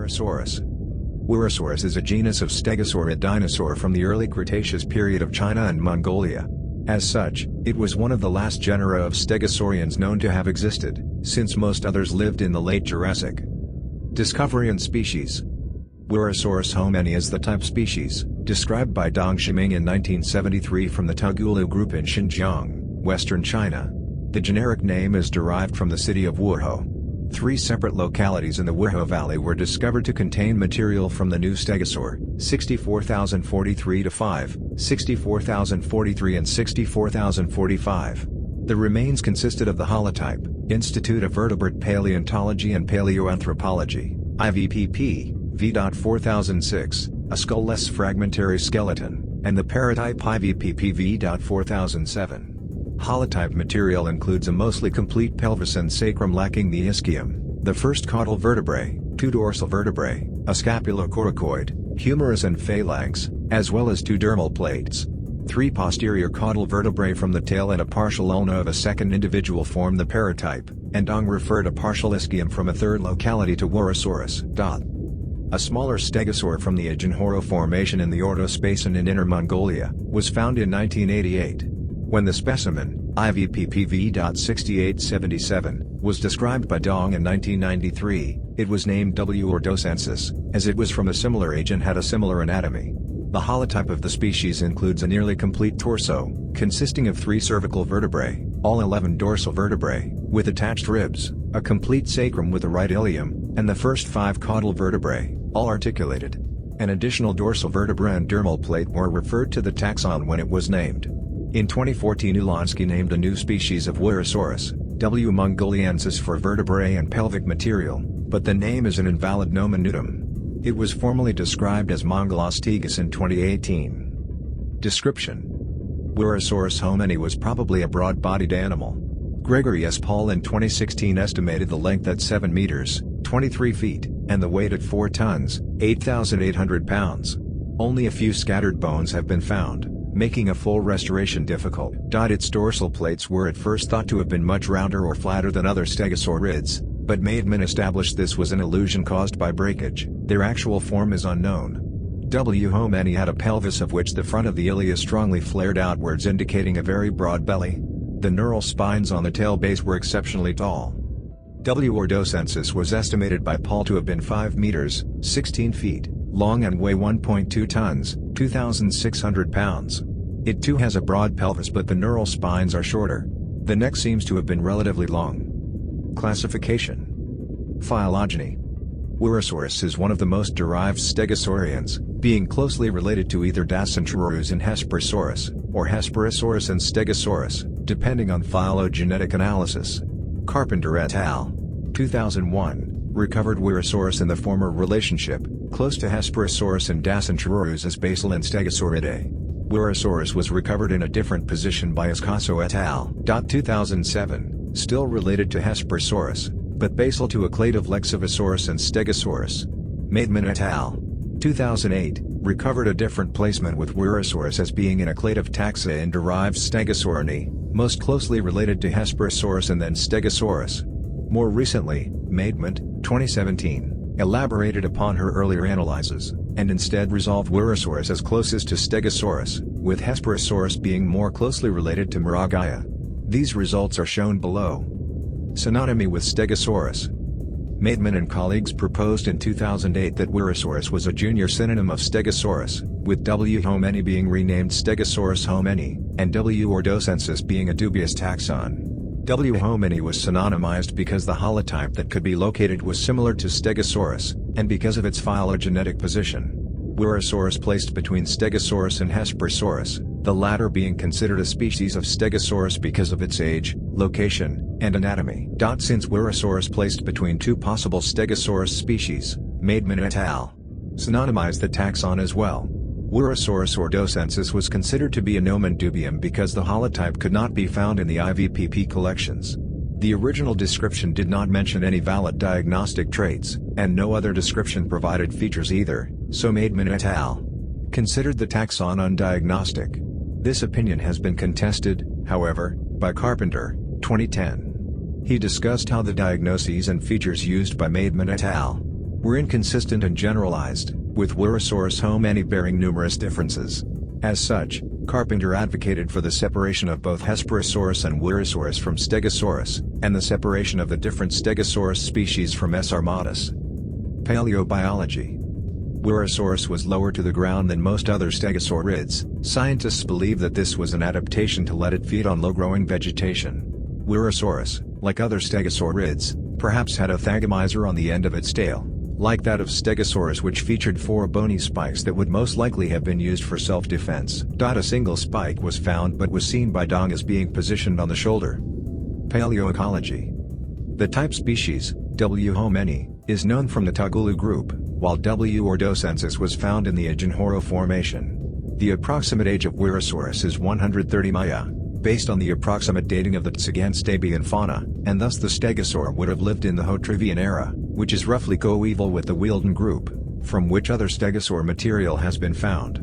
Wuerhosaurus. Wuerhosaurus is a genus of stegosaurid dinosaur from the early Cretaceous period of China and Mongolia. As such, it was one of the last genera of stegosaurians known to have existed, since most others lived in the late Jurassic. Discovery and species. Wuerhosaurus homeni is the type species, described by Dong Shiming in 1973 from the Tugulu group in Xinjiang, western China. The generic name is derived from the city of Wuerho. 3 separate localities in the Wuerho Valley were discovered to contain material from the new stegosaur, 64,043-5, 64,043 and 64,045. The remains consisted of the holotype, Institute of Vertebrate Paleontology and Paleoanthropology, IVPP, V.4006, a skull-less fragmentary skeleton, and the paratype IVPP V.4007. Holotype material includes a mostly complete pelvis and sacrum lacking the ischium, the first caudal vertebrae, 2 dorsal vertebrae, a scapulocoracoid, humerus and phalanx, as well as 2 dermal plates. 3 posterior caudal vertebrae from the tail and a partial ulna of a second individual form the paratype, and Dong referred a partial ischium from a third locality to Wuerhosaurus. A smaller stegosaur from the Ajinhoro Formation in the Ordos Basin in Inner Mongolia, was found in 1988. When the specimen, IVPP V.6877, was described by Dong in 1993, it was named Wuerhosaurus, as it was from a similar age and had a similar anatomy. The holotype of the species includes a nearly complete torso, consisting of 3 cervical vertebrae, all 11 dorsal vertebrae, with attached ribs, a complete sacrum with a right ilium, and the first 5 caudal vertebrae, all articulated. An additional dorsal vertebra and dermal plate were referred to the taxon when it was named. In 2014 Ulanski named a new species of Wuerhosaurus, W. mongoliensis for vertebrae and pelvic material, but the name is an invalid nomen nudum. It was formally described as Mongolostegus in 2018. Description: Wuerhosaurus homeni was probably a broad-bodied animal. Gregory S. Paul in 2016 estimated the length at 7 meters, 23 feet, and the weight at 4 tons, 8,800 pounds. Only a few scattered bones have been found, making a full restoration difficult. Its dorsal plates were at first thought to have been much rounder or flatter than other stegosaurids, but Maidman established this was an illusion caused by breakage. Their actual form is unknown. W. homeni had a pelvis of which the front of the ilia strongly flared outwards, indicating a very broad belly. The neural spines on the tail base were exceptionally tall. W. ordosensis was estimated by Paul to have been 5 meters, 16 feet, long and weigh 1.2 tons, 2,600 pounds. It too has a broad pelvis, but the neural spines are shorter. The neck seems to have been relatively long. Classification. Phylogeny. Wuerhosaurus is one of the most derived stegosaurians, being closely related to either Dacentrurus and Hesperosaurus, or Hesperosaurus and Stegosaurus, depending on phylogenetic analysis. Carpenter et al. 2001, recovered Wuerhosaurus in the former relationship, close to Hesperosaurus and Dacentrurus as basal and Stegosauridae. Wuerhosaurus was recovered in a different position by Ascaso et al. 2007, still related to Hesperosaurus, but basal to a clade of Lexivosaurus and Stegosaurus. Maidman et al. 2008, recovered a different placement with Wuerhosaurus as being in a clade of taxa and derived Stegosaurini, most closely related to Hesperosaurus and then Stegosaurus. More recently, Maidman, 2017, elaborated upon her earlier analyses, and instead resolved Wuerhosaurus as closest to Stegosaurus, with Hesperosaurus being more closely related to Miragaia. These results are shown below. Synonymy with Stegosaurus. Maidman and colleagues proposed in 2008 that Wuerhosaurus was a junior synonym of Stegosaurus, with W. homeni being renamed Stegosaurus homeni, and W. ordosensis being a dubious taxon. W. homeni was synonymized because the holotype that could be located was similar to Stegosaurus, and because of its phylogenetic position. Wuerhosaurus placed between Stegosaurus and Hesperosaurus, the latter being considered a species of Stegosaurus because of its age, location, and anatomy. Since Wuerhosaurus placed between 2 possible Stegosaurus species, Maidman et al. synonymized the taxon as well. Wuerhosaurus ordosensis was considered to be a nomen dubium because the holotype could not be found in the IVPP collections. The original description did not mention any valid diagnostic traits, and no other description provided features either, so Maidman et al. considered the taxon undiagnostic. This opinion has been contested, however, by Carpenter, 2010. He discussed how the diagnoses and features used by Maidman et al. were inconsistent and generalized, with Wuerhosaurus hominy bearing numerous differences. As such, Carpenter advocated for the separation of both Hesperosaurus and Wuerhosaurus from Stegosaurus, and the separation of the different Stegosaurus species from S. armatus. Paleobiology. Wuerhosaurus was lower to the ground than most other stegosaurids. Scientists believe that this was an adaptation to let it feed on low-growing vegetation. Wuerhosaurus, like other stegosaurids, perhaps had a thagomizer on the end of its tail, like that of Stegosaurus, which featured 4 bony spikes that would most likely have been used for self-defense. A single spike was found but was seen by Dong as being positioned on the shoulder. Paleo Ecology. The type species, W. hominy, is known from the Tagulu group, while W. ordosensis was found in the Ajinjoro Formation. The approximate age of Wuerhosaurus is 130 Maya, based on the approximate dating of the Tsigantstabian fauna, and thus the stegosaur would have lived in the Hotruvian era, which is roughly coeval with the Wealden group, from which other stegosaur material has been found.